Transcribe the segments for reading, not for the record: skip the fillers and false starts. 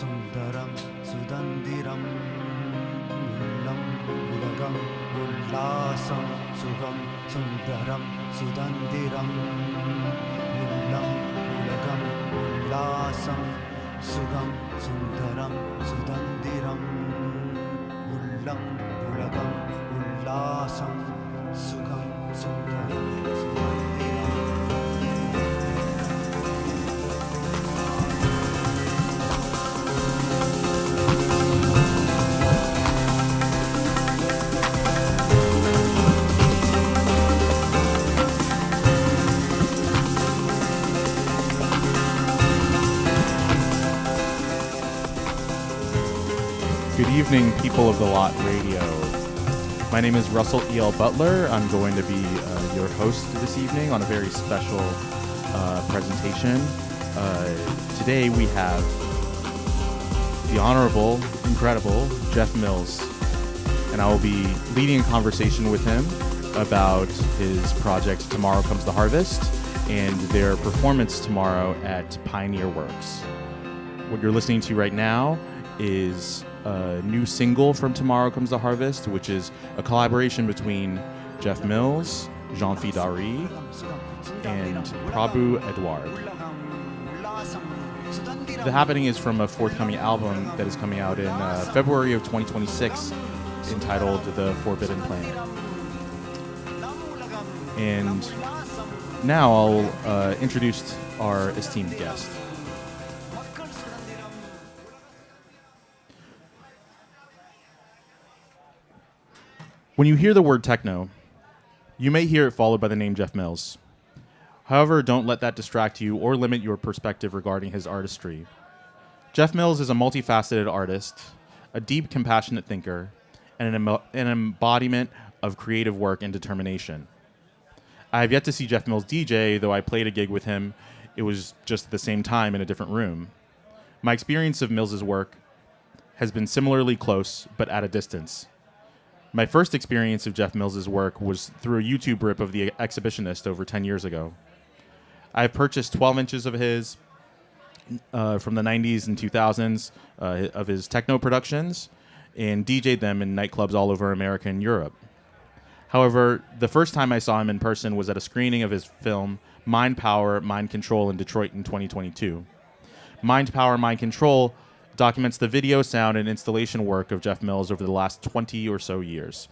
Sundaram Sudandiram Ullam Ulagam Ullasam Sugam Sundaram Sudandiram Ullam Ulagam Ullasam Sugam Sundaram Sudandiram Ullam Ulagam Ullasam Sugam Sundaram Sudandiram. Good evening, people of the Lot Radio. My name is Russell E.L. Butler. I'm going to be your host this evening on a very special presentation. Today we have the honorable, incredible Jeff Mills, and I will be leading a conversation with him about his project Tomorrow Comes the Harvest and their performance tomorrow at Pioneer Works. What you're listening to right now is a new single from Tomorrow Comes the Harvest, which is a collaboration between Jeff Mills, Jean-Phi Dari, and Prabhu Edward. The happening is from a forthcoming album that is coming out in February of 2026 entitled The Forbidden Planet. And now I'll introduce our esteemed guest. When you hear the word techno, you may hear it followed by the name Jeff Mills. However, don't let that distract you or limit your perspective regarding his artistry. Jeff Mills is a multifaceted artist, a deep, compassionate thinker, and an embodiment of creative work and determination. I have yet to see Jeff Mills DJ, though I played a gig with him. It was just at the same time in a different room. My experience of Mills' work has been similarly close, but at a distance. My first experience of Jeff Mills' work was through a YouTube rip of The Exhibitionist over 10 years ago. I have purchased 12 inches of his from the 90s and 2000s of his techno productions and DJ'd them in nightclubs all over America and Europe. However, the first time I saw him in person was at a screening of his film Mind Power, Mind Control in Detroit in 2022. Mind Power, Mind Control documents the video, sound, and installation work of Jeff Mills over the last 20 or so years.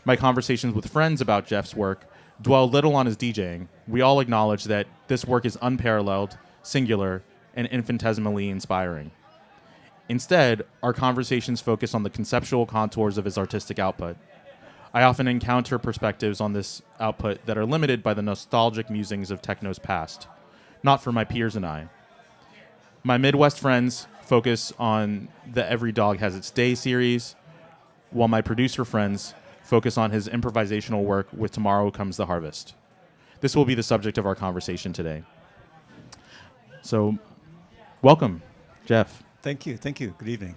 My conversations with friends about Jeff's work dwell little on his DJing. We all acknowledge that this work is unparalleled, singular, and infinitesimally inspiring. Instead, our conversations focus on the conceptual contours of his artistic output. I often encounter perspectives on this output that are limited by the nostalgic musings of techno's past, not for my peers and I. My Midwest friends focus on the Every Dog Has Its Day series, while my producer friends focus on his improvisational work with Tomorrow Comes the Harvest. This will be the subject of our conversation today. So, welcome, Jeff. Thank you. Good evening.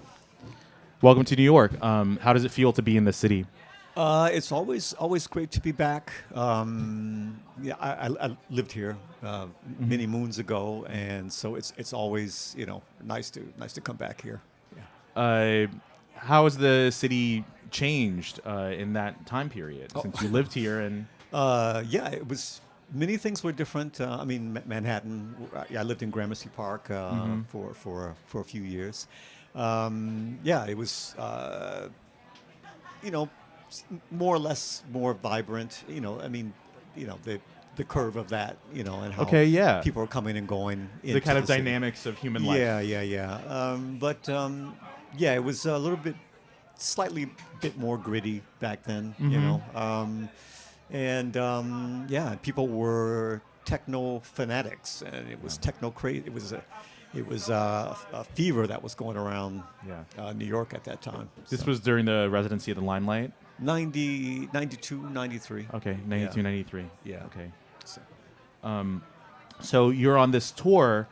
Welcome to New York. How does it feel to be in the city? It's always great to be back. I lived here many moons ago, and so it's always nice to come back here. Yeah. How has the city changed in that time period since you lived here? And it was many things were different. Manhattan. I lived in Gramercy Park for a few years. It was more or less more vibrant, the curve of that, and how people are coming and going. The kind of dynamics of human life. It was a little bit, slightly bit more gritty back then, people were techno fanatics, and it was techno crazy. It was a fever that was going around New York at that time. This was during the residency of the Limelight? 92, 93. Okay, 92, 93. Yeah. Okay. So you're on this tour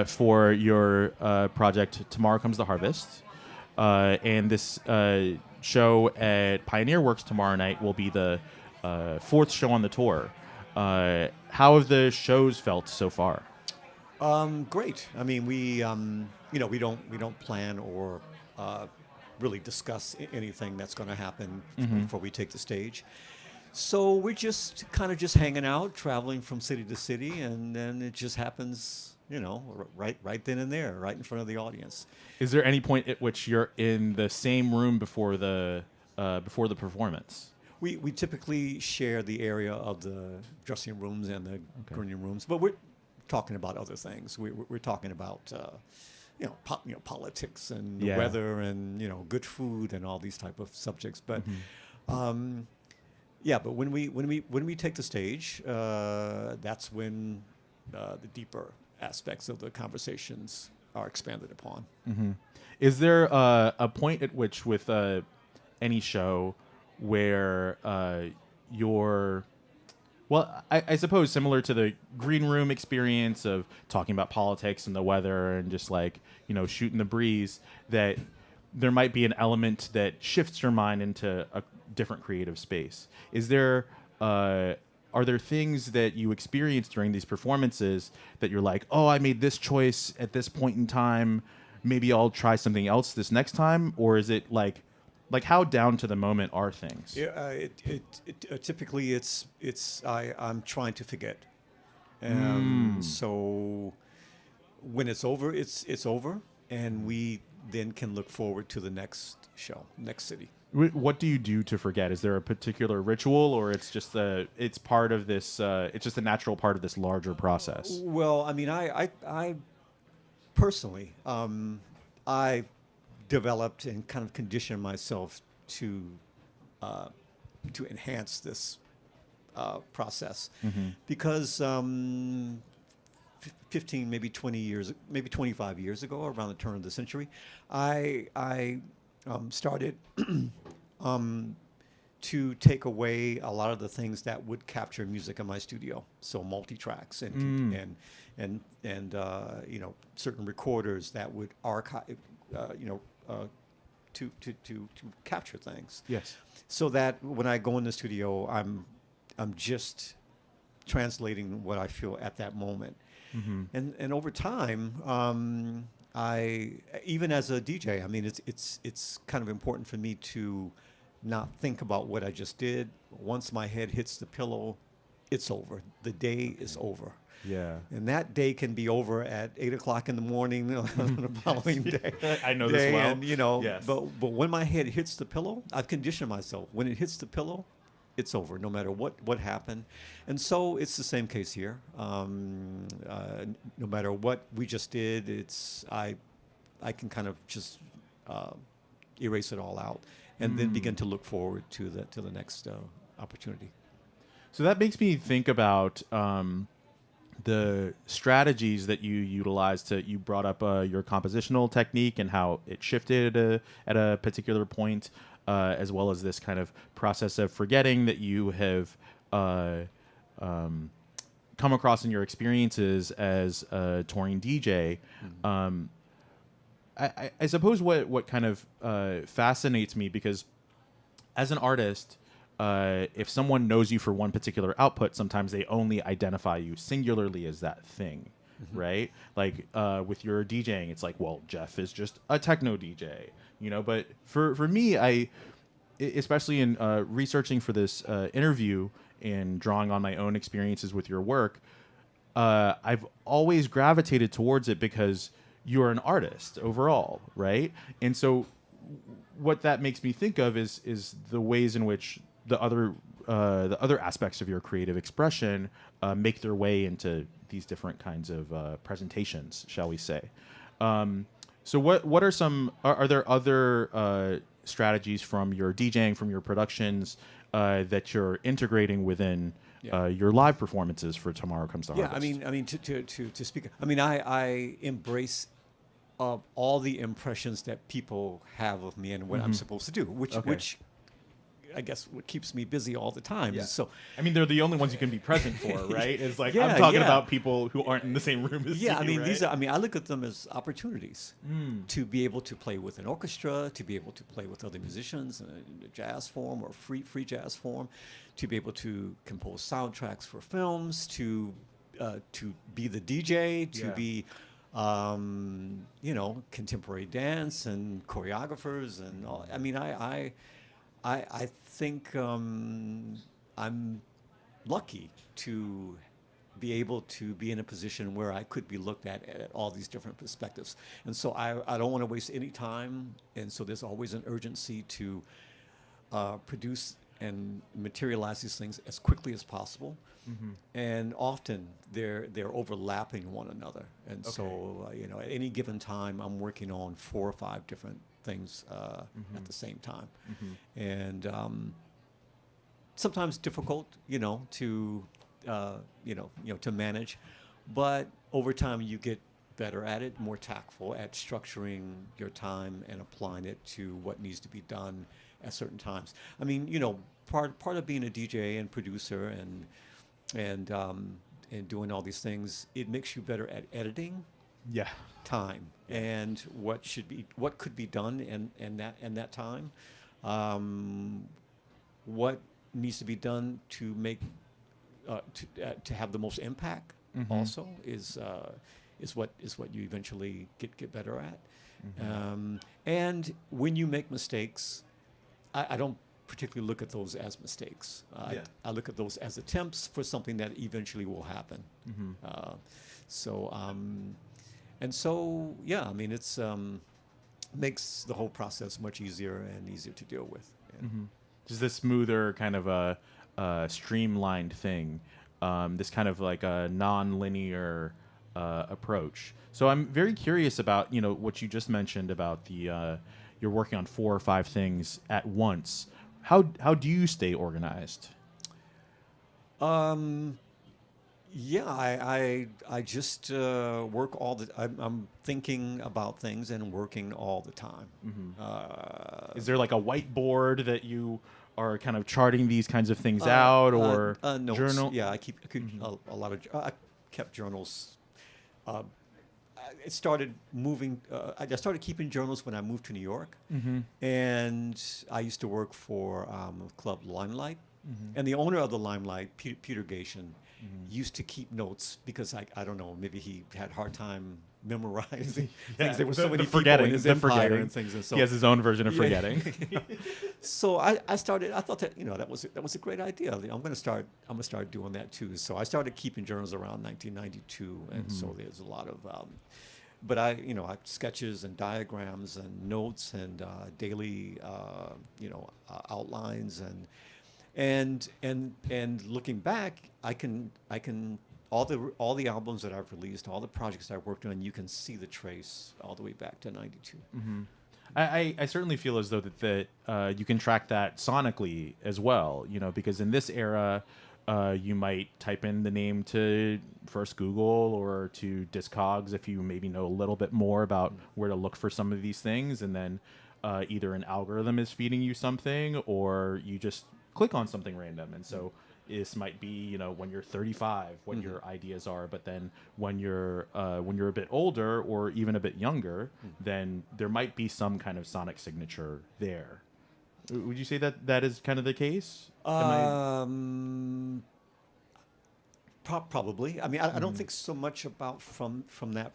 for your project Tomorrow Comes the Harvest. And this show at Pioneer Works tomorrow night will be the fourth show on the tour. How have the shows felt so far? Great. I mean, we don't plan or really discuss anything that's going to happen before we take the stage. So we're just kind of just hanging out, traveling from city to city, and then it just happens, right then and there, right in front of the audience. Is there any point at which you're in the same room before the performance? We typically share the area of the dressing rooms and the green rooms, but we're talking about other things. We're talking about politics and the Yeah. weather and good food and all these type of subjects. But yeah, but when we take the stage, that's when the deeper aspects of the conversations are expanded upon. Is there a point at which, with any show, where you're, well, I suppose similar to the green room experience of talking about politics and the weather and just like, shooting the breeze, that there might be an element that shifts your mind into a different creative space? Is there, are there things that you experience during these performances that you're like, oh, I made this choice at this point in time, maybe I'll try something else this next time? Or is it like how down to the moment are things? Yeah, typically I'm trying to forget. So when it's over, it's over, and we then can look forward to the next show, next city. What do you do to forget? Is there a particular ritual, or it's just it's part of this? It's just a natural part of this larger process. Well, I mean, I personally, I developed and kind of conditioned myself to enhance this process because 15, maybe 20 years, maybe 25 years ago, around the turn of the century, I started to take away a lot of the things that would capture music in my studio. So multi-tracks and certain recorders that would archive, to capture things. Yes. So that when I go in the studio, I'm just translating what I feel at that moment. And over time, I, even as a DJ, I mean, it's kind of important for me to not think about what I just did. Once my head hits the pillow, it's over. The day is over. Yeah. And that day can be over at 8 o'clock in the morning on the following day. I know this well. And, Yes. but when my head hits the pillow, I've conditioned myself. When it hits the pillow, it's over, no matter what happened. And so it's the same case here. No matter what we just did, I can kind of just erase it all out and then begin to look forward to the next opportunity. So that makes me think about the strategies that you utilized you brought up your compositional technique and how it shifted at a particular point, as well as this kind of process of forgetting that you have come across in your experiences as a touring DJ. I suppose what kind of fascinates me, because as an artist, if someone knows you for one particular output, sometimes they only identify you singularly as that thing, right? Like with your DJing, it's like, well, Jeff is just a techno DJ, But for me, especially in researching for this interview and drawing on my own experiences with your work, I've always gravitated towards it because you're an artist overall, right? And so what that makes me think of is the ways in which the other aspects of your creative expression make their way into these different kinds of presentations, shall we say? So what are some? Are there other strategies from your DJing, from your productions, that you're integrating within your live performances for Tomorrow Comes the Harvest? I mean, to speak. I mean, I embrace all the impressions that people have of me and what I'm supposed to do, which I guess what keeps me busy all the time. Yeah. So, I mean, they're the only ones you can be present for, right? It's like, Yeah, I'm talking yeah. about people who aren't in the same room as you, I mean, right? I look at them as opportunities to be able to play with an orchestra, to be able to play with other musicians in a jazz form or free jazz form, to be able to compose soundtracks for films, to to be the DJ, to Yeah. be contemporary dance and choreographers and all. I mean, I think I'm lucky to be able to be in a position where I could be looked at all these different perspectives. And so I don't want to waste any time. And so there's always an urgency to produce and materialize these things as quickly as possible. And often they're overlapping one another. And so, at any given time, I'm working on 4 or 5 different things at the same time. And sometimes difficult, to to manage, but over time you get better at it, more tactful at structuring your time and applying it to what needs to be done at certain times. I mean, part of being a DJ and producer and doing all these things, it makes you better at editing Yeah. time and what could be done in that time, what needs to be done to make to have the most impact. Also is what you eventually get better at. And when you make mistakes, I don't particularly look at those as mistakes. I look at those as attempts for something that eventually will happen. I mean, it's makes the whole process much easier and easier to deal with. Just this smoother kind of a streamlined thing, this kind of like a non-linear approach. So I'm very curious about what you just mentioned about the you're working on 4 or 5 things at once. How do you stay organized? I just work all the. I'm thinking about things and working all the time. Is there like a whiteboard that you are kind of charting these kinds of things out, or notes. journal? Yeah, I keep a lot of. I kept journals. It started moving. I started keeping journals when I moved to New York, and I used to work for a club, Limelight, and the owner of the Limelight, Peter Gation, used to keep notes because I don't know, maybe he had a hard time memorizing things. There were so many people in his empire and things, and so he has his own version of forgetting. So I started. I thought that that was a great idea. I'm going to start doing that too. So I started keeping journals around 1992, and so there's a lot of. But I sketches and diagrams and notes and daily outlines and looking back, I can all the albums that I've released, all the projects I've worked on, you can see the trace all the way back to 92. I certainly feel as though that you can track that sonically as well, because in this era, you might type in the name to first Google or to Discogs if you maybe know a little bit more about where to look for some of these things, and then either an algorithm is feeding you something or you just click on something random. And so this might be, when you're 35, what your ideas are, but then when you're a bit older or even a bit younger, then there might be some kind of sonic signature there. Would you say that is kind of the case? Probably. I mean, I don't think so much about from that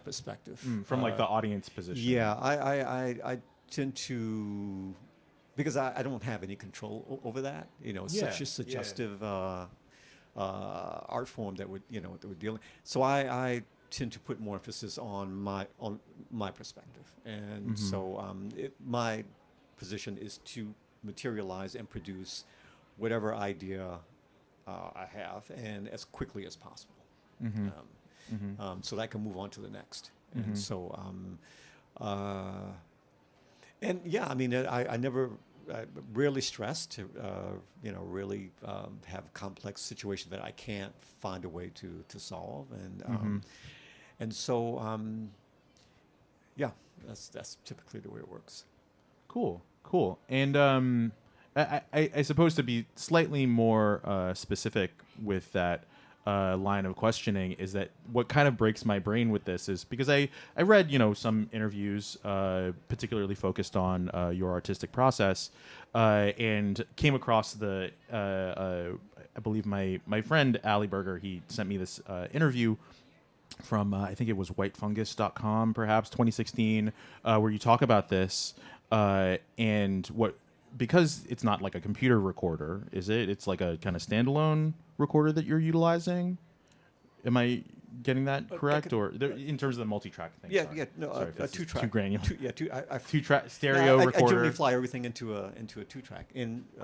perspective. From like the audience position. Yeah, I tend to, because I don't have any control over that. It's such a suggestive art form that we're dealing. So I tend to put more emphasis on my perspective, and so my position is to materialize and produce whatever idea I have, and as quickly as possible, so that I can move on to the next. And so, and yeah, I mean, I rarely stress to, really have complex situations that I can't find a way to solve, and so, yeah, that's typically the way it works. Cool. And I suppose to be slightly more specific with that line of questioning is that what kind of breaks my brain with this is because I read some interviews particularly focused on your artistic process and came across the I believe my friend Ali Berger, he sent me this interview from I think it was whitefungus.com, perhaps 2016, where you talk about this and what, because it's not like a computer recorder, is it? It's like a kind of standalone recorder that you're utilizing. Am I getting that correct, or in terms of the multi-track thing? Yeah, sorry. yeah, no, Sorry if a this is two-track. too granular. Two-track stereo I recorder. generally fly everything into a two-track.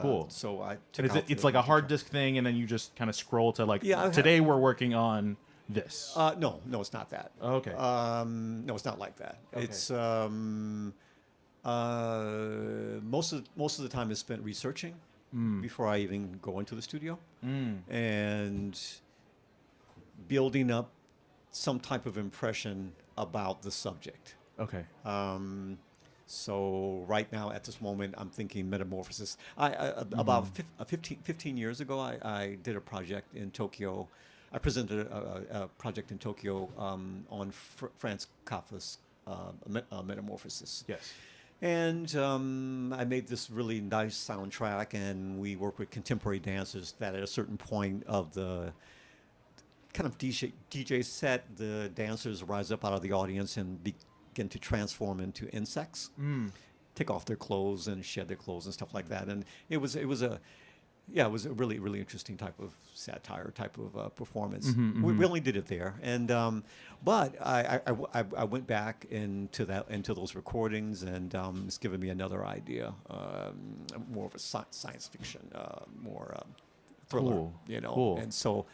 Cool. So I And took out it's the like a hard multi-track. disk thing, and then you just kind of scroll to like, Yeah, today we're working on this. No, it's not that. Okay. No, it's not like that. Okay. It's most of the time is spent researching before I even go into the studio and building up some type of impression about the subject. Okay. So right now, at this moment, I'm thinking metamorphosis. About 15 years ago, I did a project in Tokyo. I presented a project in Tokyo on Franz Kafka's Metamorphosis. Yes. And I made this really nice soundtrack, and we worked with contemporary dancers that at a certain point of the kind of DJ set, the dancers rise up out of the audience and begin to transform into insects, take off their clothes and shed their clothes and stuff like that. And it was a really, really interesting type of satire type of performance. We only did it there, and but I went back into those recordings, and it's given me another idea, more of a science fiction, more thriller, Cool. you know. Cool. And so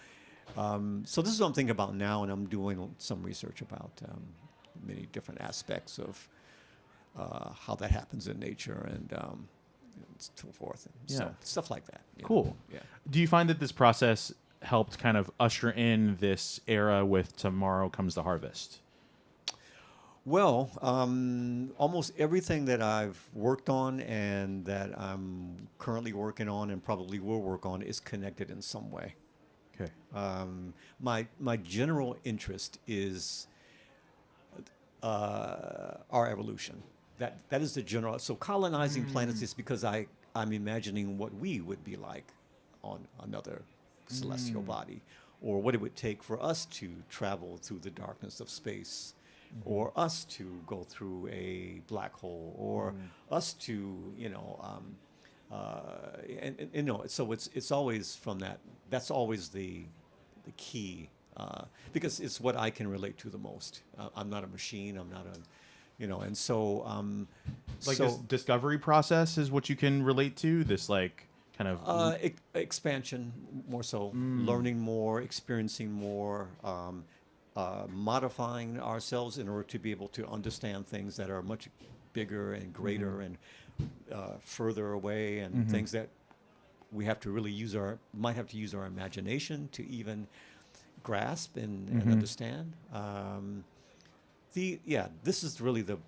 this is what I'm thinking about now, and I'm doing some research about many different aspects of how that happens in nature and so forth. And so stuff like that. you know. Cool. Yeah. Do you find that this process helped kind of usher in this era with Tomorrow Comes the Harvest? Well, almost everything that I've worked on and that I'm currently working on and probably will work on is connected in some way. Okay. My general interest is our evolution. That is the general. So colonizing planets is because I'm imagining what we would be like on another celestial body, or what it would take for us to travel through the darkness of space, or us to go through a black hole, or us to so it's always from that. That's always the key, because it's what I can relate to the most. I'm not a machine. I'm not a and so Like so this discovery process is what you can relate to. This like kind of expansion, more so, learning more, experiencing more, modifying ourselves in order to be able to understand things that are much bigger and greater and further away, and things that we have to really might have to use our imagination to even grasp and understand. This is really the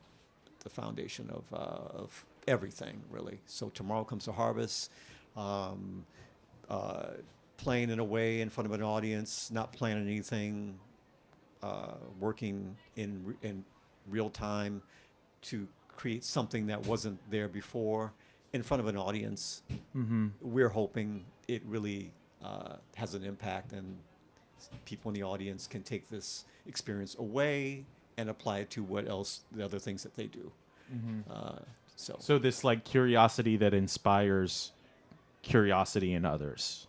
foundation of everything, really. So Tomorrow Comes the Harvest, playing in a way in front of an audience, not planning anything, working in real time to create something that wasn't there before in front of an audience. We're hoping it really has an impact, and people in the audience can take this experience away and apply it to the other things that they do. So this like curiosity that inspires curiosity in others.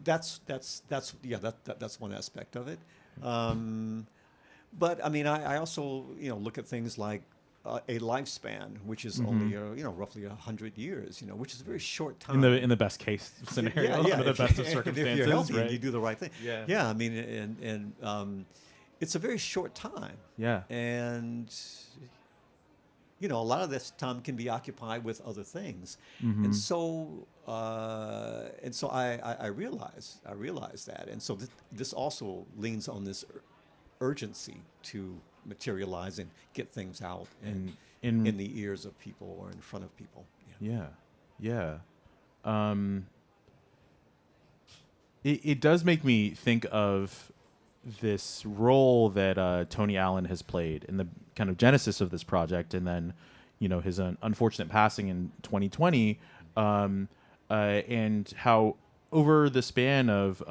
that's one aspect of it. But I mean, I also look at things like a lifespan, which is only roughly 100 years, which is a very short time. In the best case scenario, under the best of circumstances, if you're healthy right? and you do the right thing. Yeah. I mean, and it's a very short time. Yeah. And a lot of this time can be occupied with other things, and so I realize that, and so this also leans on this urgency to materialize and get things out and in the ears of people or in front of people. Yeah. It does make me think of this role that Tony Allen has played in the kind of genesis of this project, and then his unfortunate passing in 2020, and how over the span of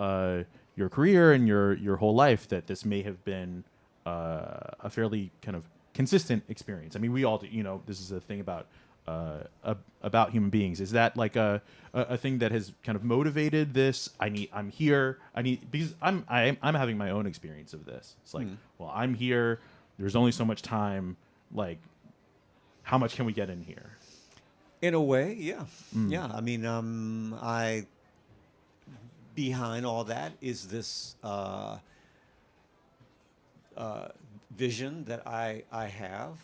your career and your whole life that this may have been a fairly kind of consistent experience? I mean, we all do, this is a thing about human beings. Is that like a thing that has kind of motivated this? Because I'm having my own experience of this. It's like, well, I'm here. There's only so much time. Like, how much can we get in here? In a way, yeah. Yeah, I mean, behind all that is this vision that I have,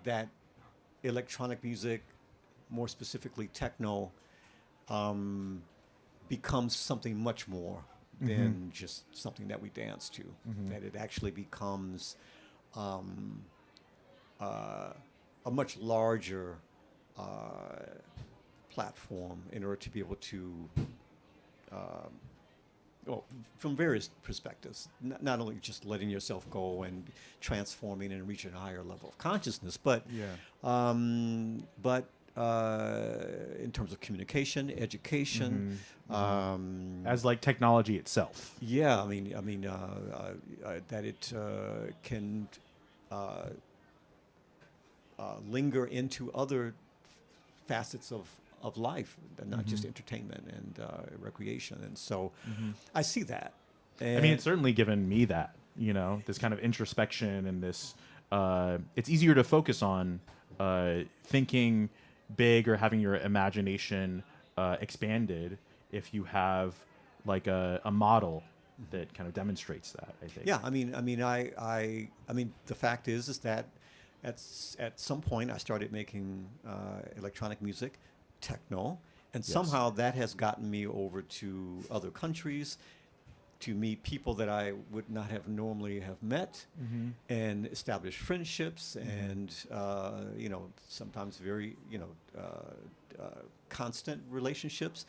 that electronic music, more specifically techno, becomes something much more than just something that we dance to. That it actually becomes a much larger platform in order to be able to, well, from various perspectives, not only just letting yourself go and transforming and reaching a higher level of consciousness, but in terms of communication, education, as like technology itself. Yeah, I mean, that it can linger into other facets of life, and not just entertainment and recreation. And so I see that. And I mean, it's certainly given me that, this kind of introspection and this, it's easier to focus on thinking big or having your imagination expanded if you have like a model that kind of demonstrates that, I think. Yeah, I mean, the fact is that at some point I started making electronic music, techno, and somehow that has gotten me over to other countries to meet people that I would not have normally have met, and establish friendships, and sometimes very constant relationships,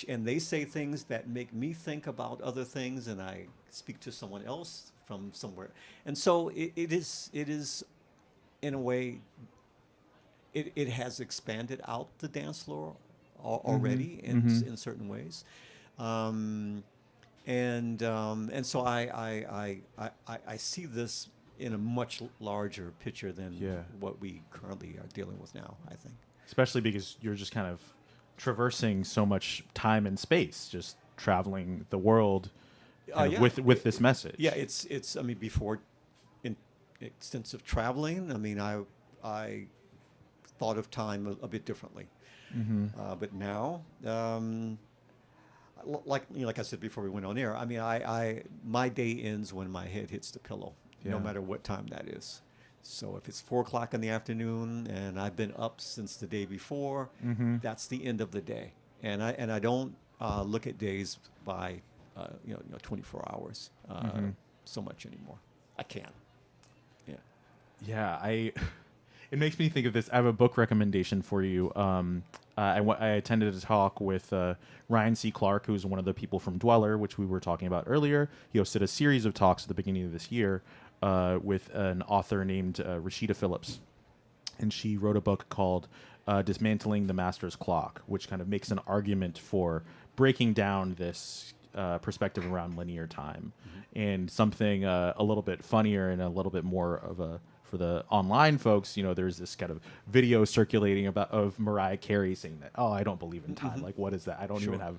and they say things that make me think about other things, and I speak to someone else from somewhere, and so it is in a way. It has expanded out the dance floor already in certain ways, and so I see this in a much larger picture than what we currently are dealing with now, I think. Especially because you're just kind of traversing so much time and space, just traveling the world with this message. Yeah, it's. I mean, before extensive traveling, I mean, I thought of time a bit differently, but now, like I said before we went on air, I mean, my day ends when my head hits the pillow, no matter what time that is. So if it's 4 o'clock in the afternoon and I've been up since the day before, that's the end of the day, and I don't look at days by 24 hours so much anymore. I can't. Yeah, it makes me think of this. I have a book recommendation for you. I attended a talk with Ryan C. Clark, who's one of the people from Dweller, which we were talking about earlier. He hosted a series of talks at the beginning of this year with an author named Rashida Phillips. And she wrote a book called Dismantling the Master's Clock, which kind of makes an argument for breaking down this perspective around linear time. And something a little bit funnier and a little bit more of a... For the online folks, there's this kind of video circulating of Mariah Carey saying that, oh, I don't believe in time. Like, what is that? I don't even have,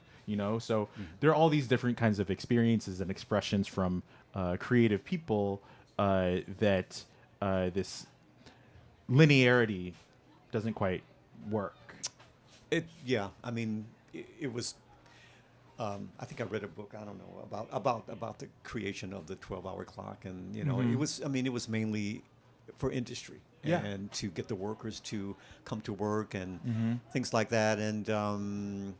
So there are all these different kinds of experiences and expressions from creative people that this linearity doesn't quite work. I mean, it was. I think I read a book, I don't know, about the creation of the 12-hour clock, and it was. I mean, it was mainly for industry and to get the workers to come to work and things like that, and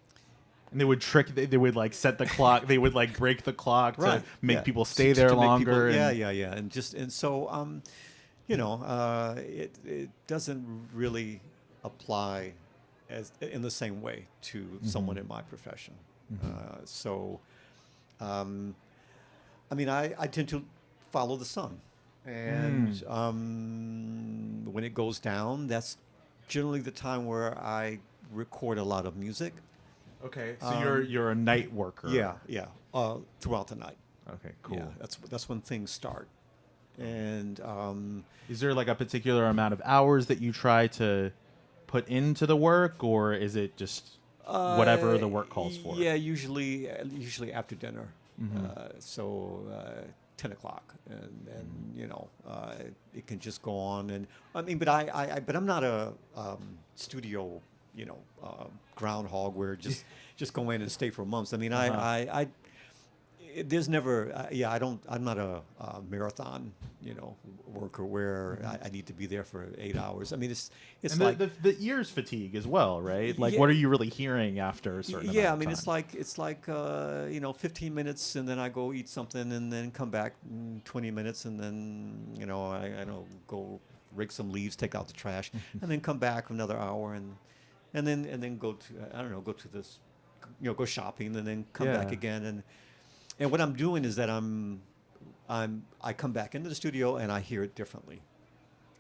they would they would like set the clock, they would like break the clock to make people stay there longer. And so it doesn't really apply as in the same way to someone in my profession. I mean, I tend to follow the sun. And when it goes down, that's generally the time where I record a lot of music. Okay, so you're a night worker. Yeah, throughout the night. Okay, cool. Yeah, that's when things start. And Is there like a particular amount of hours that you try to put into the work, or is it just whatever the work calls for? Yeah, usually after dinner. So 10 o'clock, and it can just go on. And I mean, but I'm not a studio, groundhog where just go in and stay for months. I mean, there's never, I'm not a marathon, worker where I need to be there for 8 hours. I mean, it's And like the ears fatigue as well, right? Like, Yeah. what are you really hearing after a certain yeah. I amount mean, of time? it's like 15 minutes, and then I go eat something, and then come back 20 minutes, and then I don't go rake some leaves, take out the trash, and then come back for another hour, and then go to go to this, go shopping, and then come back Yeah. again. And what I'm doing is that I come back into the studio and I hear it differently,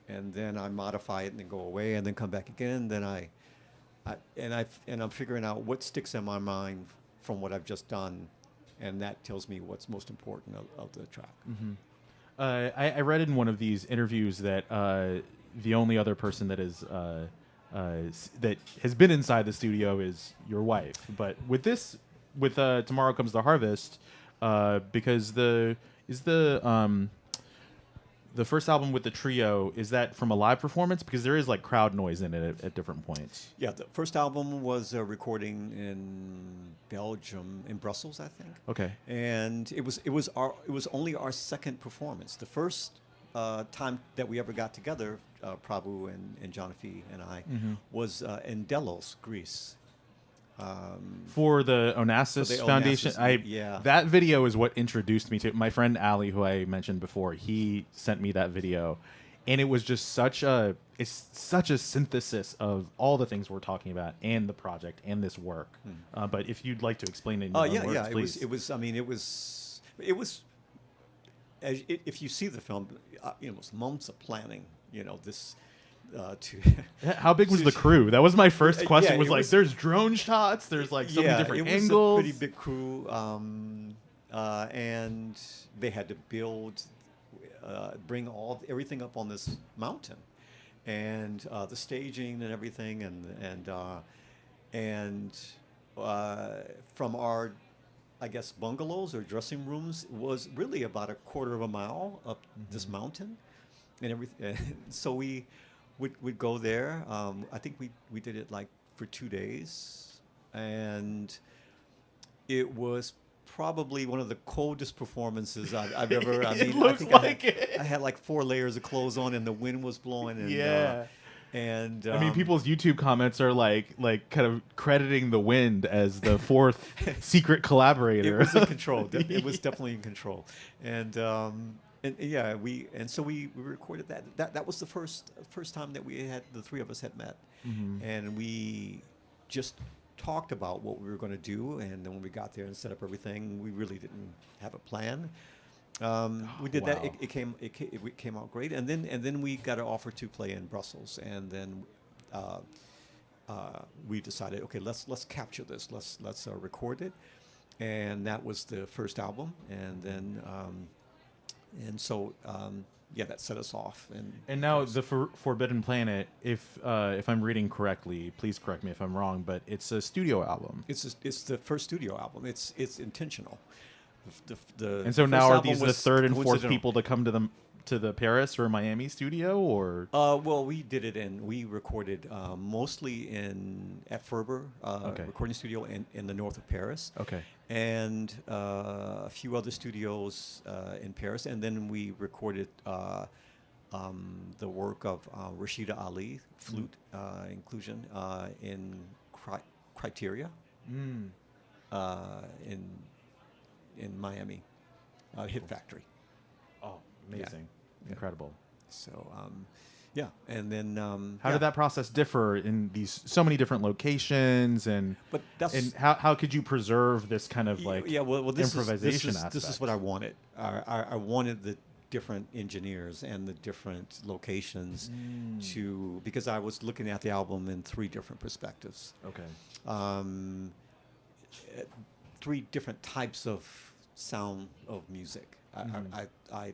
and then I modify it and then go away and then come back again. Then I'm figuring out what sticks in my mind from what I've just done, and that tells me what's most important of the track. I read in one of these interviews that the only other person that is that has been inside the studio is your wife. But with Tomorrow Comes the Harvest, because the first album with the trio, is that from a live performance? Because there is like crowd noise in it at different points. Yeah, the first album was a recording in Belgium, in Brussels, I think. Okay. And it was only our second performance. The first time that we ever got together, Prabhu and Jonathan and I, was in Delos, Greece. For the Onassis For the Foundation, Onassis, yeah. That video is what introduced me to my friend Ali, who I mentioned before. He sent me that video, and it was just such a synthesis of all the things we're talking about and the project and this work. But if you'd like to explain it in your own words, please. It was. I mean, it was. If you see the film, it was months of planning. This. How big was the crew? That was my first question. Yeah, There's drone shots. There's like so many different angles. It was a pretty big crew, and they had to bring everything up on this mountain, and the staging and everything, and from our, I guess, bungalows or dressing rooms was really about a quarter of a mile up this mountain, and everything. So we'd go there. I think we did it like for 2 days, and it was probably one of the coldest performances I've ever. I mean, looks I think like I had like 4 layers of clothes on, and the wind was blowing. And, Yeah. And I mean, people's YouTube comments are like kind of crediting the wind as the fourth secret collaborator. It was in control. It was definitely in control. And yeah, we recorded that. That was the first time that the three of us had met, and we just talked about what we were going to do. And then when we got there and set up everything, we really didn't have a plan. We did that. Wow. It came out great. And then we got an offer to play in Brussels. And then we decided, okay, let's capture this. Let's record it. And that was the first album. And then. That set us off. And now the Forbidden Planet, if I'm reading correctly, please correct me if I'm wrong, but it's a studio album. It's the first studio album. It's intentional. And so now are these the third and fourth people to come to the Paris or Miami studio, or? Well, we recorded mostly at Ferber recording studio in the north of Paris. Okay. And a few other studios in Paris, and then we recorded the work of Rashida Ali, flute inclusion, in Criteria, in Miami, Hit Factory. Oh, amazing. Yeah. Incredible. So, and then how did that process differ in these so many different locations, and how could you preserve this kind of like improvisation aspect? This is what I wanted. I wanted the different engineers and the different locations because I was looking at the album in 3 different perspectives. Okay. three different types of sound of music. I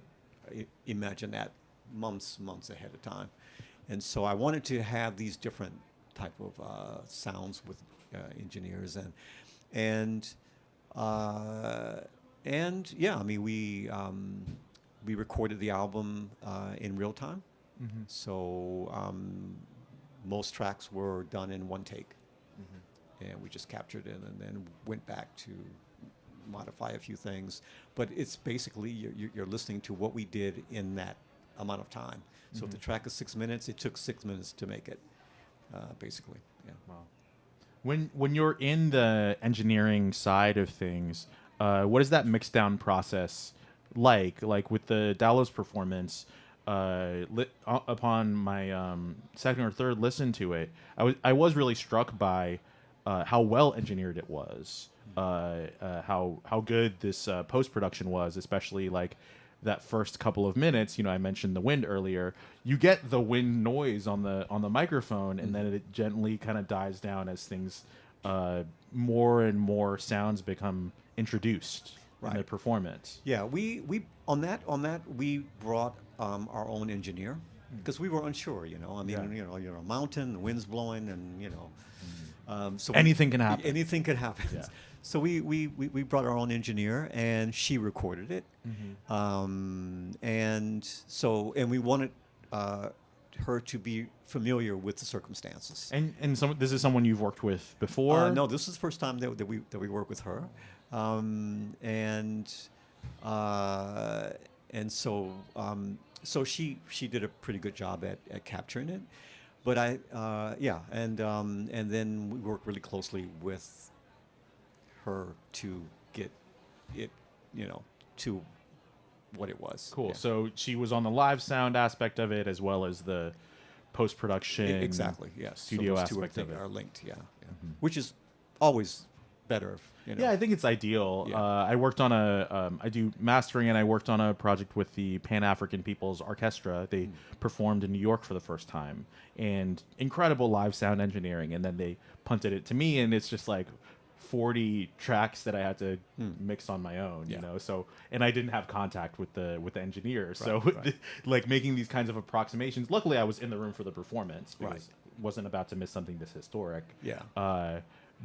imagine that months ahead of time, and so I wanted to have these different type of sounds with engineers and yeah, I mean we recorded the album in real time, so most tracks were done in one take, and we just captured it and then went back to modify a few things, but it's basically you're listening to what we did in that amount of time. So if the track is 6 minutes, it took 6 minutes to make it, basically. Yeah. Wow. When you're in the engineering side of things, what is that mix down process like? Like with the Dallas performance, upon my second or third listen to it, I was really struck by how well engineered it was. How good this post production was, especially like that first couple of minutes. You know, I mentioned the wind earlier. You get the wind noise on the microphone, and then it gently kind of dies down as things more and more sounds become introduced in the performance. Yeah, we on that we brought our own engineer because we were unsure. You know, I mean, you're a mountain, the wind's blowing, and so anything can happen. Anything could happen. Yeah. So we brought our own engineer, and she recorded it. And we wanted her to be familiar with the circumstances. And this is someone you've worked with before? No, this is the first time that we work with her, and so she did a pretty good job at capturing it. But and then we worked really closely with her to get it, to what it was. Cool. Yeah. So she was on the live sound aspect of it as well as the post-production. Exactly. Yes. Studio so those two aspect of it. are linked. Yeah. Which is always better. Yeah, I think it's ideal. Yeah. I worked on I do mastering, and I worked on a project with the Pan-African People's Orchestra. They performed in New York for the first time, and incredible live sound engineering. And then they punted it to me, and it's just like 40 tracks that I had to mix on my own, Yeah. So, and I didn't have contact with the engineer. So right. like making these kinds of approximations, luckily I was in the room for the performance because Right. I wasn't about to miss something this historic. Yeah.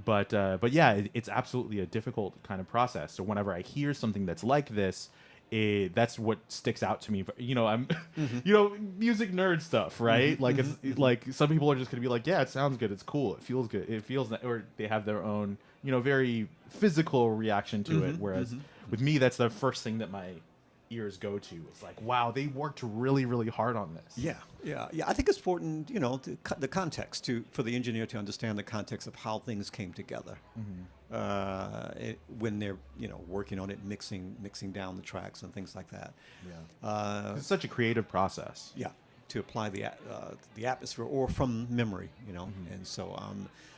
But yeah, it's absolutely a difficult kind of process. So whenever I hear something that's like this, that's what sticks out to me. I'm, music nerd stuff, right? Like it's like some people are just gonna be like, yeah, it sounds good, it's cool, it feels good, it feels, or they have their own, very physical reaction to it. Whereas with me, that's the first thing that my ears go to. It's like, wow, they worked really, really hard on this. Yeah. I think it's important, the context for the engineer to understand the context of how things came together when they're working on it, mixing down the tracks and things like that. Yeah, it's such a creative process. Yeah, to apply the atmosphere or from memory, and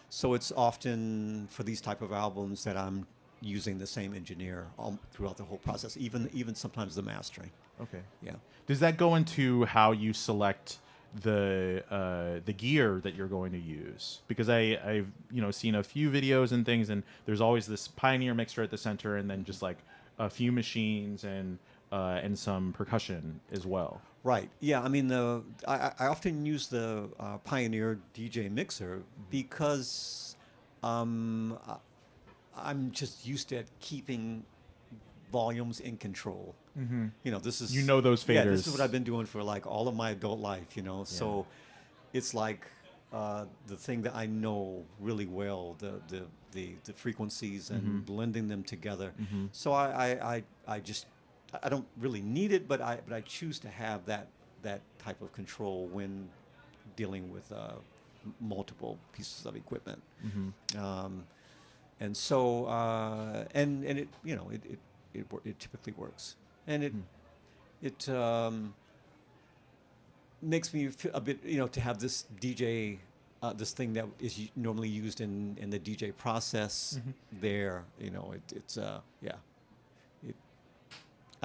so it's often for these type of albums that I'm using the same engineer throughout the whole process, even sometimes the mastering. Okay. Yeah. Does that go into how you select the gear that you're going to use? Because I've seen a few videos and things, and there's always this Pioneer mixer at the center, and then just like a few machines and some percussion as well. Right. Yeah. I mean, I often use the Pioneer DJ mixer because I'm just used to keeping volumes in control. This is those faders. Yeah, this is what I've been doing for like all of my adult life. So it's like the thing that I know really well, the frequencies and blending them together. So I don't really need it, but I choose to have that type of control when dealing with multiple pieces of equipment. And so and it it typically works, and it makes me feel a bit to have this DJ this thing that is normally used in the DJ process there. It's I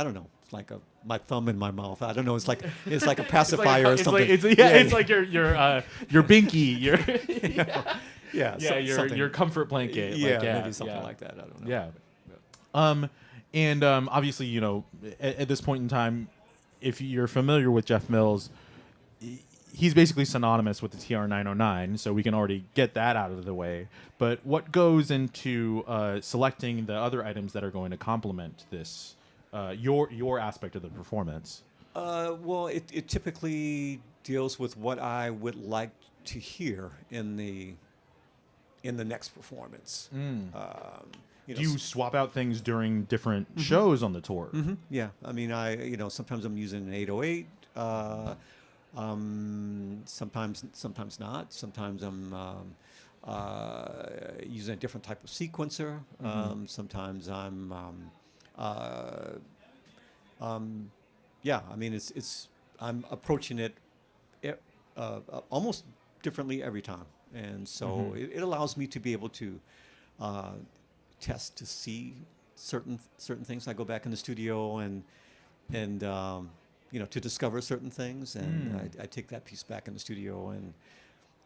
don't know. It's like my thumb in my mouth. I don't know. It's like a pacifier or something. It's like your binky. your comfort blanket. Maybe something like that. I don't know. Obviously, you know, at this point in time, if you're familiar with Jeff Mills, he's basically synonymous with the TR-909, so we can already get that out of the way. But what goes into selecting the other items that are going to complement this, your aspect of the performance? Well, it typically deals with what I would like to hear in the next performance. Do you swap out things during different shows on the tour? Yeah, I mean, sometimes I'm using an 808. Sometimes not. Sometimes I'm using a different type of sequencer. Sometimes I'm, yeah. I mean, I'm approaching it almost differently every time, and so it allows me to be able to test to see certain things. I go back in the studio and to discover certain things, and I take that piece back in the studio and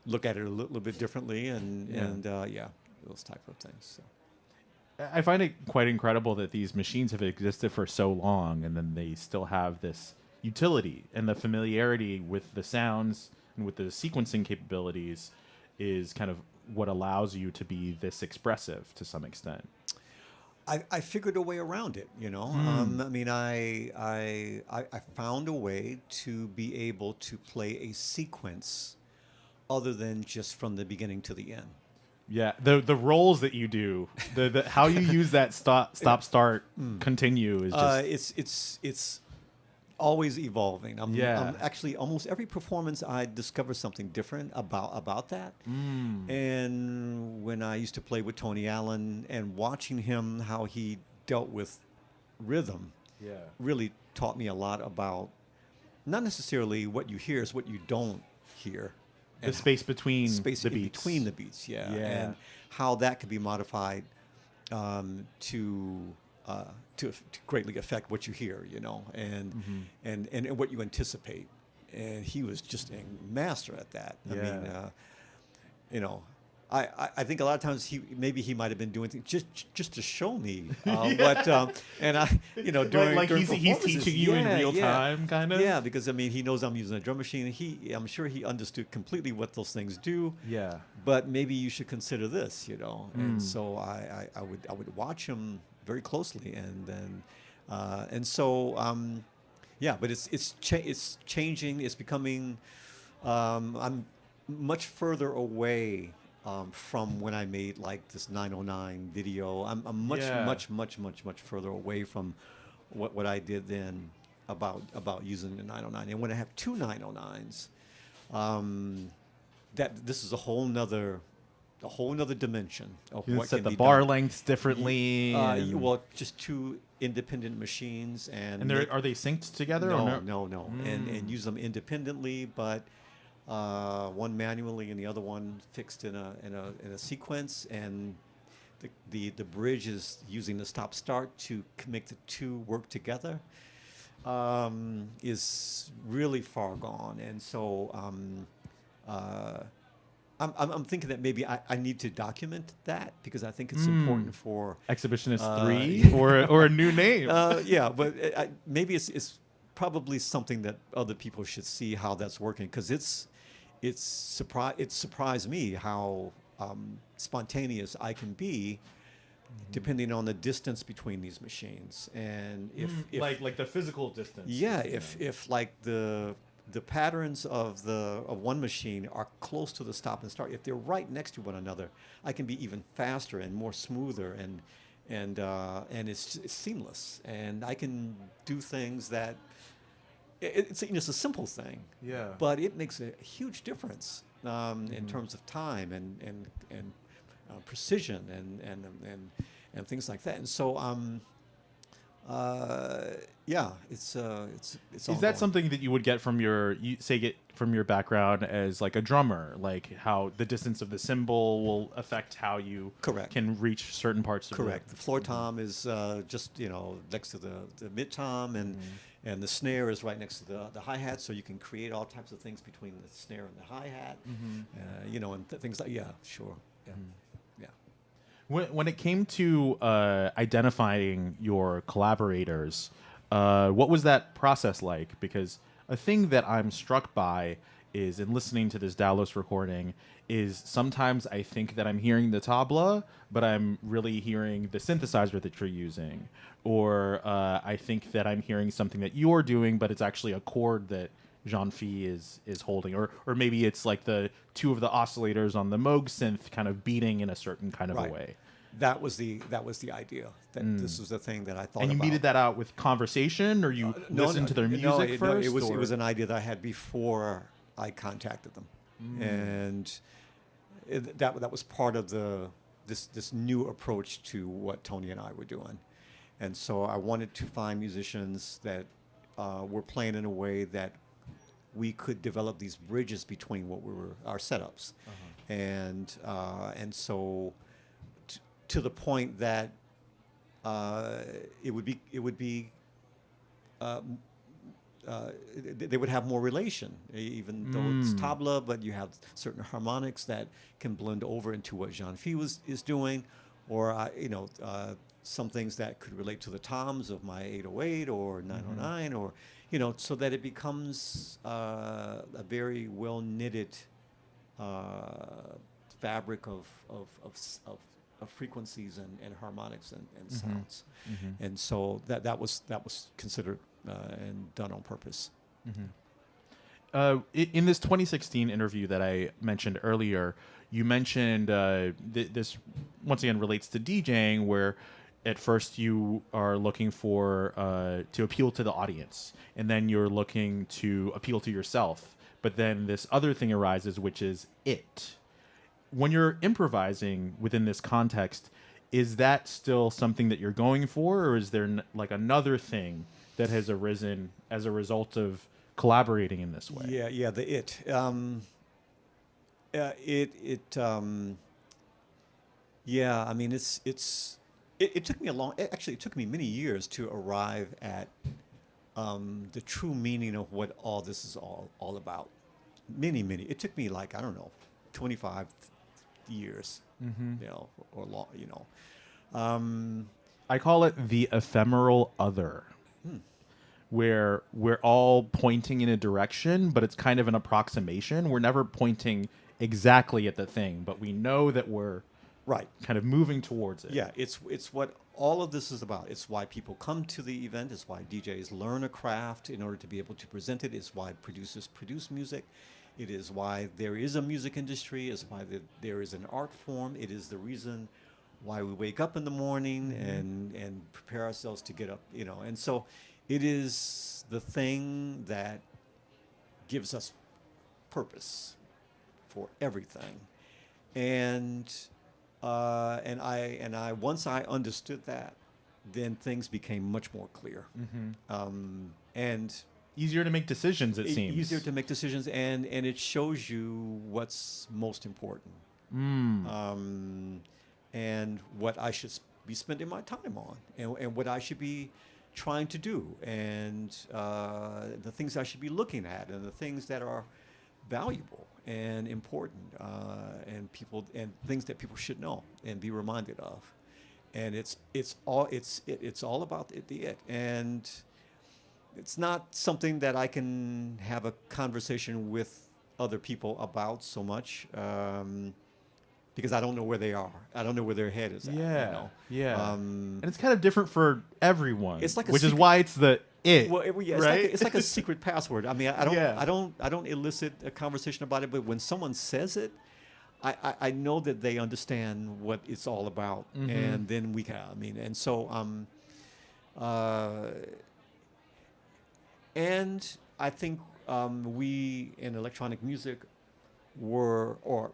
look at it a little bit differently, and those type of things. So. I find it quite incredible that these machines have existed for so long, and then they still have this utility, and the familiarity with the sounds and with the sequencing capabilities is kind of what allows you to be this expressive to some extent. I figured a way around it, you know. I mean, I found a way to be able to play a sequence other than just from the beginning to the end. Yeah, the rolls that you do, the how you use that stop start continue is just it's always evolving. I'm actually almost every performance I discover something different about that. And when I used to play with Tony Allen and watching him, how he dealt with rhythm, really taught me a lot about not necessarily what you hear, is what you don't hear. The space between the beats. Between the beats, and how that could be modified to greatly affect what you hear, you know, and what you anticipate. And he was just a master at that. I mean, you know, I think a lot of times he might have been doing things just to show me what, and I, you know, during he's teaching you in real time, kind of. Yeah, because I mean, he knows I'm using a drum machine. I'm sure he understood completely what those things do. Yeah. But maybe you should consider this, you know. And so I would watch him very closely, and then but it's changing. It's becoming. I'm much further away from when I made like this 909 video. I'm much further away from what I did then about using the 909. And when I have two 909s, that this is a whole nother dimension of you what set can the be bar done. lengths differently. Well, just two independent machines, and are they synced together? No. And use them independently, but one manually and the other one fixed in a sequence, and the bridge is using the stop start to make the two work together. Is really far gone, and so I'm thinking that maybe I need to document that, because I think it's important for Exhibitionist 3 or a new name. But maybe it's probably something that other people should see how that's working, because it surprised me how spontaneous I can be depending on the distance between these machines, and if like the physical distance. If like the patterns of one machine are close to the stop and start, if they're right next to one another, I can be even faster and more smoother, and it's seamless, and I can do things that it's a simple thing, but it makes a huge difference in terms of time and precision and things like that. And so it's is that something that you would get from your background as like a drummer, like how the distance of the cymbal will affect how you can reach certain parts of the floor tom is just next to the mid tom, and the snare is right next to the hi-hat, so you can create all types of things between the snare and the hi-hat, and things like sure. Yeah. Yeah. When it came to identifying your collaborators, what was that process like? Because a thing that I'm struck by is in listening to this Dallas recording is sometimes I think that I'm hearing the tabla, but I'm really hearing the synthesizer that you're using. Or I think that I'm hearing something that you're doing, but it's actually a chord that Jean-Phi is holding. Or maybe it's like the two of the oscillators on the Moog synth kind of beating in a certain kind of a way. That was the idea. That this was the thing that I thought And you about. meted that out with conversation, or you listened to their music first? It was an idea that I had before I contacted them, and that was part of this new approach to what Tony and I were doing, and so I wanted to find musicians that were playing in a way that we could develop these bridges between our setups, and so to the point that it would be they would have more relation, even though it's tabla, but you have certain harmonics that can blend over into what Jean-Phi is doing, or some things that could relate to the toms of my 808 or 909, or so that it becomes a very well knitted fabric of frequencies and harmonics and sounds, and so that was considered and done on purpose. In this 2016 interview that I mentioned earlier, you mentioned this once again relates to DJing, where at first you are looking for to appeal to the audience, and then you're looking to appeal to yourself. But then this other thing arises, which is it. When you're improvising within this context, is that still something that you're going for, or is there like another thing that has arisen as a result of collaborating in this way? Yeah, the it. Yeah, I mean, it took me it took me many years to arrive at the true meaning of what all this is all about. Many. It took me like, I don't know, 25 years, or long, I call it the ephemeral other, where we're all pointing in a direction, but it's kind of an approximation. We're never pointing exactly at the thing, but we know that we're right, kind of moving towards it. Yeah, it's what all of this is about. It's why people come to the event. It's why DJs learn a craft in order to be able to present it. It's why producers produce music. It is why there is a music industry. It's why there is an art form. It is the reason why we wake up in the morning and prepare ourselves to get up, And so it is the thing that gives us purpose for everything. And I once I understood that, then things became much more clear. And easier to make decisions, it seems. Easier to make decisions, and it shows you what's most important, and what I should be spending my time on, and what I should be trying to do, and the things I should be looking at, and the things that are valuable and important, and things that people should know and be reminded of. And it's all about it. And it's not something that I can have a conversation with other people about so much, because I don't know where they are. I don't know where their head is at. Yeah. And it's kind of different for everyone. It's like which is why it's the it. Well, yeah, right? it's like a secret password. I mean, I don't elicit a conversation about it, but when someone says it, I know that they understand what it's all about, and then we can. I mean, and so and I think we in electronic music were or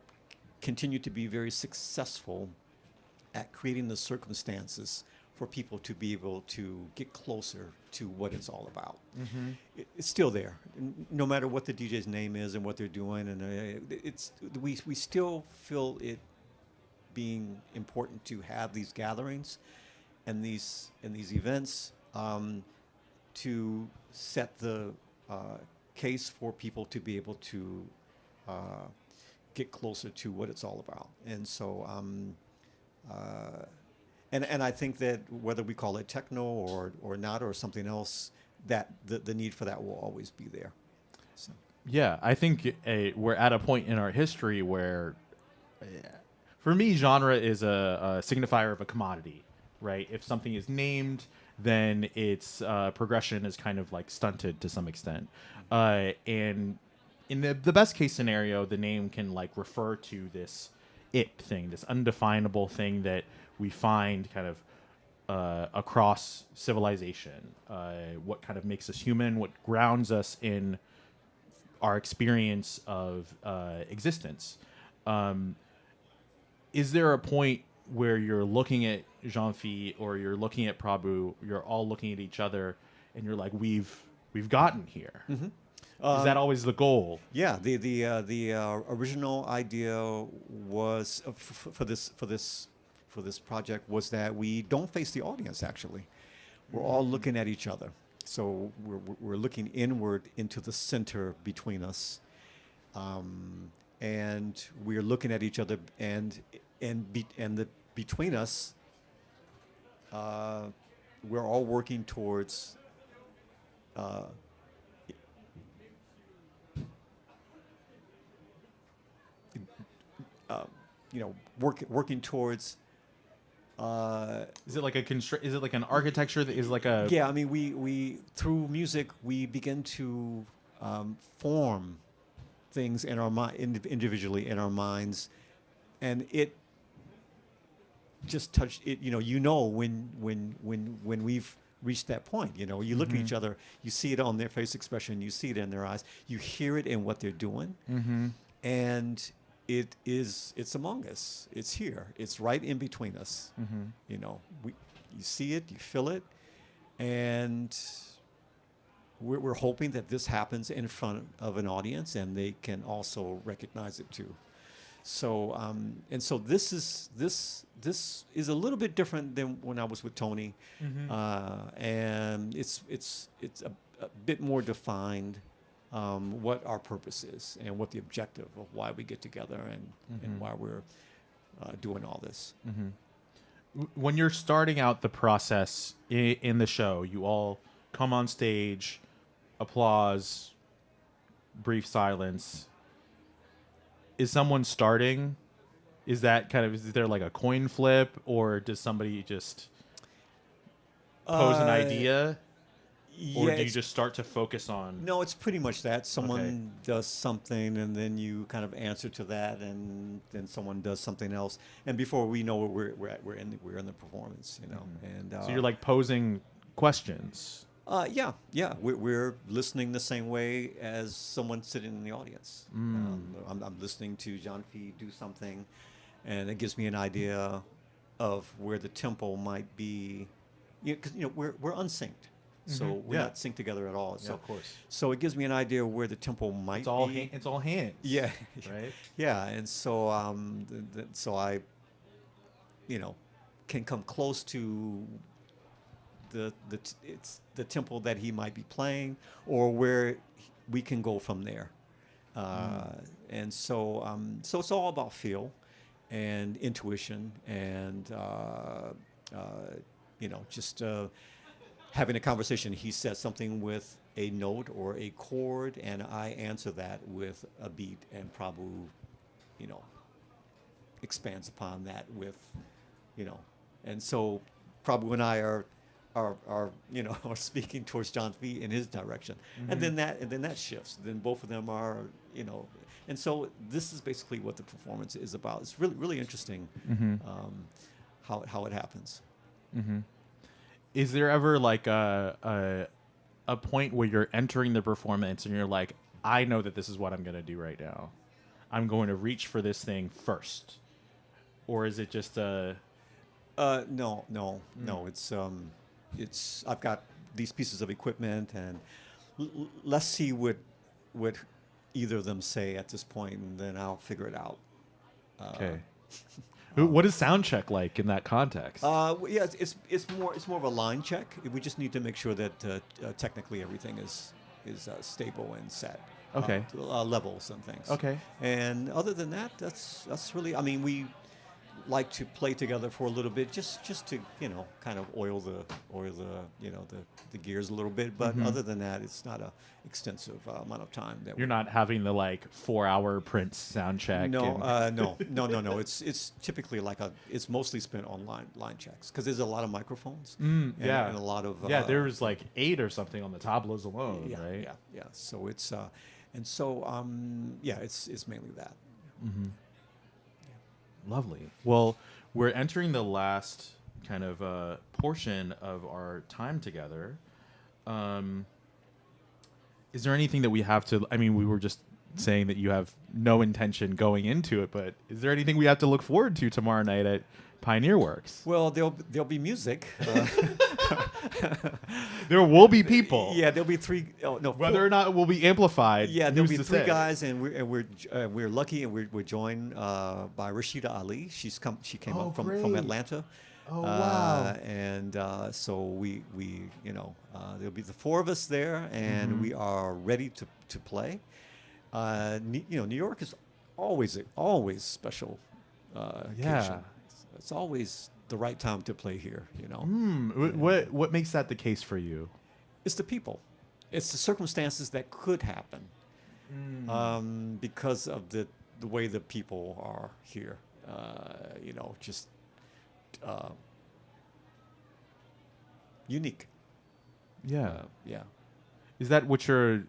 continue to be very successful at creating the circumstances for people to be able to get closer to what it's all about. It's still there, no matter what the DJ's name is and what they're doing, and we still feel it being important to have these gatherings and these events to set the case for people to be able to get closer to what it's all about. And so, and I think that whether we call it techno or not or something else, that the need for that will always be there. So. Yeah, I think we're at a point in our history where, for me, genre is a signifier of a commodity, right? If something is named, then its progression is kind of like stunted to some extent. And in the best case scenario, the name can like refer to this thing, this undefinable thing that we find kind of across civilization. What kind of makes us human? What grounds us in our experience of existence. Is there a point where you're looking at Jean-Phi or you're looking at Prabhu, you're all looking at each other, and you're like, we've gotten here? Mm-hmm. Is that always the goal? Yeah, the original idea was for this project was that we don't face the audience. Actually, we're all looking at each other. So we're looking inward into the center between us, and we're looking at each other, and between us, we're all working towards. Working towards. Is it like is it like an architecture that is like a? Yeah, I mean, we through music we begin to form things in our mind individually in our minds, and it just touched it. When we've reached that point, you look at each other, you see it on their face expression, you see it in their eyes, you hear it in what they're doing, and it's among us. It's here. It's right in between us. You see it, you feel it, and we're hoping that this happens in front of an audience and they can also recognize it too. So and so this is a little bit different than when I was with Tony, and it's a bit more defined. What our purpose is and what the objective of why we get together and why we're doing all this. When you're starting out the process in the show, you all come on stage, applause, brief silence. Is someone starting? Is there like a coin flip, or does somebody just pose an idea? Or do you just start to focus on? No, it's pretty much that. Someone does something, and then you kind of answer to that, and then someone does something else, and before we know it, we're in the performance, And so you're like posing questions. Yeah. We're listening the same way as someone sitting in the audience. I'm listening to Jean-Phi do something, and it gives me an idea of where the tempo might be. Because we're unsynced. So we're not synced together at all. So, of course. So it gives me an idea where the tempo might be. It's all hands. Yeah. Right. Yeah, and so so I, can come close to it's the tempo that he might be playing, or where we can go from there. And so so it's all about feel, and intuition, and just. Having a conversation, he says something with a note or a chord, and I answer that with a beat, and Prabhu, expands upon that with, and so Prabhu and I are are speaking towards John Fee in his direction, and then that shifts. Then both of them are, and so this is basically what the performance is about. It's really interesting how it happens. Is there ever like a point where you're entering the performance and you're like, I know that this is what I'm going to do right now. I'm going to reach for this thing first, or is it just a? No. It's I've got these pieces of equipment, and let's see what either of them say at this point, and then I'll figure it out. Okay. What is sound check like in that context? Yeah, it's more of a line check. We just need to make sure that technically everything is stable and set. Okay. levels and things. Okay. And other than that, that's really. I mean, we like to play together for a little bit, just to kind of oil the the gears a little bit. But other than that, it's not a extensive amount of time that You're not having the like 4-hour Prince sound check. No, and- no. It's typically like it's mostly spent on line checks because there's a lot of microphones. yeah. and a lot of yeah, there was like 8 or something on the tablas alone, yeah, right? yeah. So it's it's mainly that. Lovely. Well, we're entering the last kind of portion of our time together. Is there anything that we have to? I mean, we were just saying that you have no intention going into it, but is there anything we have to look forward to tomorrow night at Pioneer Works? Well, there'll be music. There will be people. Yeah, there'll be three. Oh no, Whether or not it will be amplified. yeah, there'll who's be to three say? guys, and we're lucky, and we're joined by Rashida Ali. She came Oh, up from great. Atlanta. Oh, wow. And so we there'll be the four of us there, and Mm-hmm. we are ready to play. New York is always special. Occasion. Yeah. It's always the right time to play here. What makes that the case for you? It's the people. It's the circumstances that could happen because of the way the people are here. Just unique. Yeah. Yeah. Is that what you're,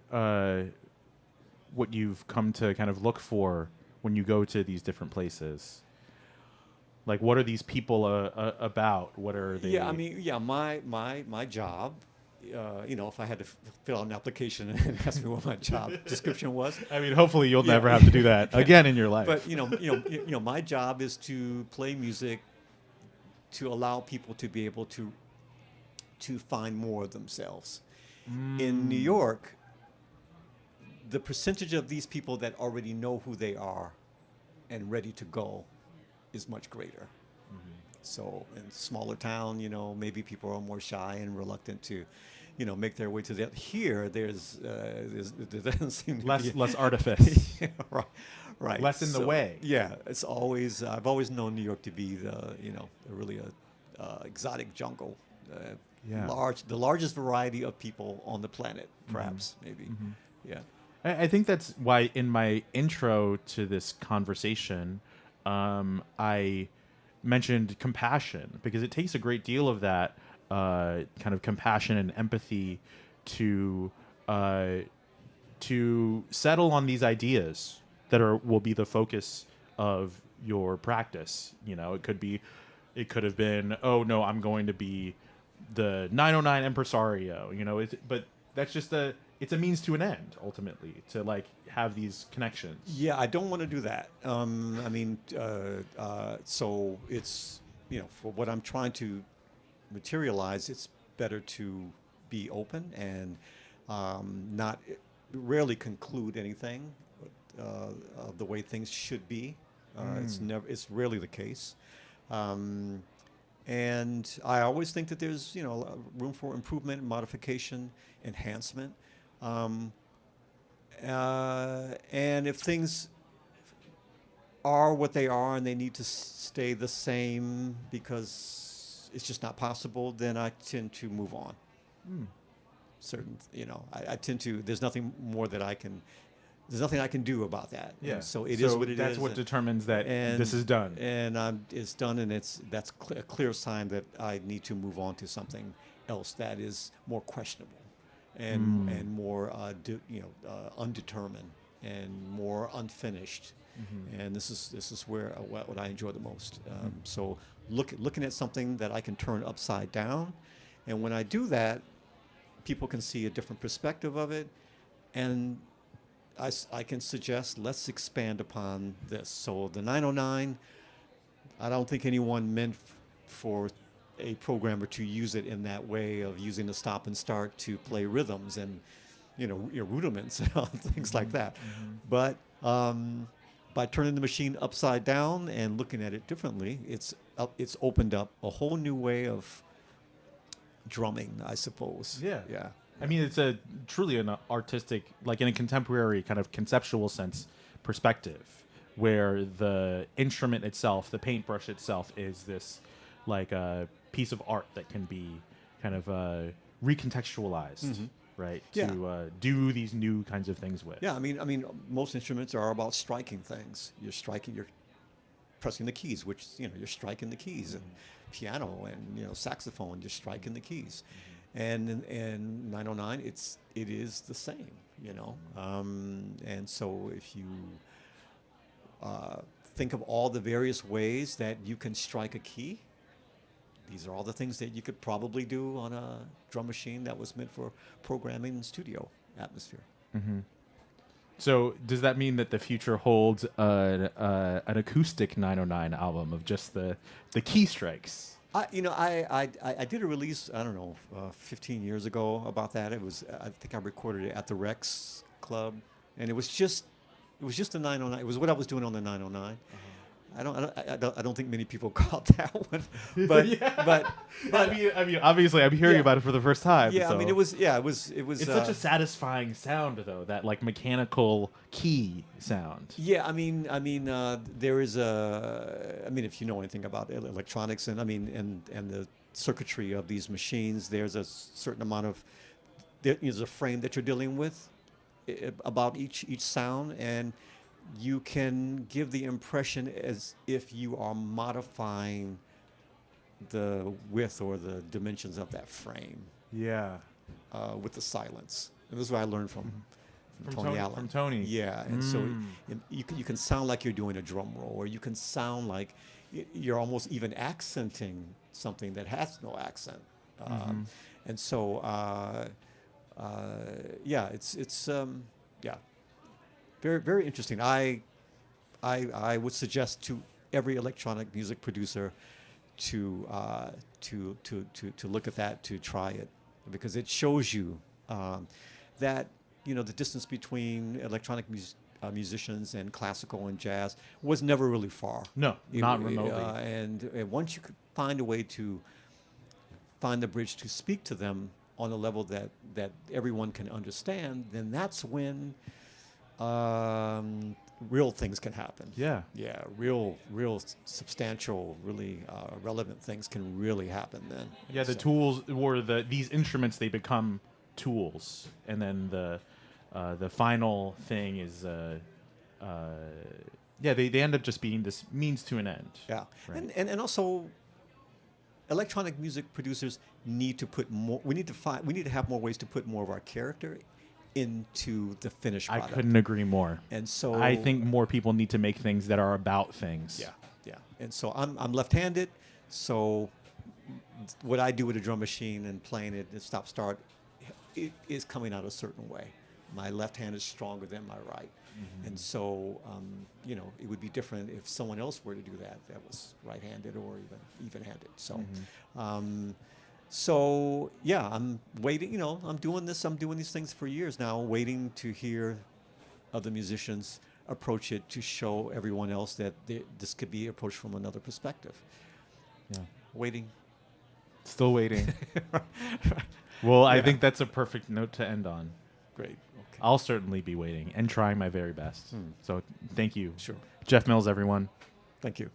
what you've come to kind of look for when you go to these different places? Like, what are these people about? What are they? Yeah, I mean, my job. If I had to fill out an application and ask me what my job description was, I mean, hopefully you'll Yeah. never have to do that again in your life. but my job is to play music to allow people to be able to find more of themselves. In New York, the percentage of these people that already know who they are and ready to go is much greater. So in smaller town, maybe people are more shy and reluctant to, make their way to that. Here, there doesn't seem to be less artifice. right. Less in the way. Yeah, it's always. I've always known New York to be really a exotic jungle. Yeah. The largest variety of people on the planet, perhaps, maybe. Yeah. I think that's why in my intro to this conversation, I mentioned compassion, because it takes a great deal of that kind of compassion and empathy to settle on these ideas that will be the focus of your practice. It could have been, oh no, I'm going to be the 909 impresario. But that's just it's a means to an end ultimately, to like have these connections. Yeah, I don't want to do that. So it's for what I'm trying to materialize, it's better to be open and not rarely conclude anything of the way things should be. It's rarely the case. And I always think that there's room for improvement, modification, enhancement. And if things are what they are and they need to stay the same because it's just not possible, then I tend to move on. I tend to. There's nothing more that I can. There's nothing I can do about that. Yeah. And so it is what it is. That's what determines that this is done. And it's done, and that's a clear sign that I need to move on to something else that is more questionable, and more undetermined and more unfinished. And this is where what I enjoy the most. So looking at something that I can turn upside down, and when I do that, people can see a different perspective of it, and I can suggest, let's expand upon this. So the 909, I don't think anyone meant for a programmer to use it in that way of using the stop and start to play rhythms and your rudiments and things like that. But by turning the machine upside down and looking at it differently, it's opened up a whole new way of drumming, I suppose. Yeah. Yeah. I mean, it's a truly an artistic, like in a contemporary kind of conceptual sense, perspective, where the instrument itself, the paintbrush itself, is this like a piece of art that can be kind of recontextualized, right? Yeah. To do these new kinds of things with. Yeah, I mean, most instruments are about striking things. You're pressing the keys, which you're striking the keys, and piano and saxophone, you're striking the keys, and in 909, it is the same, and so if you think of all the various ways that you can strike a key, these are all the things that you could probably do on a drum machine that was meant for programming in studio atmosphere. So does that mean that the future holds an acoustic 909 album of just the key strikes? I did a release, I don't know, 15 years ago about that. I think I recorded it at the Rex Club, and it was just the 909. It was what I was doing on the 909. I don't think many people caught that one, but I mean, obviously, I'm hearing about it for the first time. Yeah, so. I mean, it was. It's such a satisfying sound, though, that like mechanical key sound. Yeah, I mean, there is I mean, if you know anything about electronics and the circuitry of these machines, there's a certain amount of there's a frame that you're dealing with about each sound, and you can give the impression as if you are modifying the width or the dimensions of that frame. Yeah. With the silence. And this is what I learned from Tony Allen. From Tony. Yeah, and so you can sound like you're doing a drum roll, or you can sound like you're almost even accenting something that has no accent. And so, it's very, very interesting. I would suggest to every electronic music producer to look at that, to try it, because it shows you that the distance between electronic musicians and classical and jazz was never really far. No, not remotely. And once you could find a way to find the bridge to speak to them on a level that everyone can understand, then that's when real things can happen. Yeah. Yeah, real substantial, really relevant things can really happen then. Yeah, the tools or these instruments, they become tools, and then the final thing is they end up just being this means to an end. Yeah, right. and also electronic music producers need to put more. We need to have more ways to put more of our character into the finished product. I couldn't agree more. And so I think more people need to make things that are about things. Yeah. And so I'm left-handed, so what I do with a drum machine and playing it, stop-start, it is coming out a certain way. My left hand is stronger than my right. And so, it would be different if someone else were to do that was right-handed or even-handed. So, So yeah, I'm waiting. I'm doing these things for years now, waiting to hear other musicians approach it, to show everyone else that this could be approached from another perspective. Yeah. Waiting. Still waiting. Well, I think that's a perfect note to end on. Great. Okay. I'll certainly be waiting and trying my very best. So thank you. Sure. Jeff Mills, everyone. Thank you.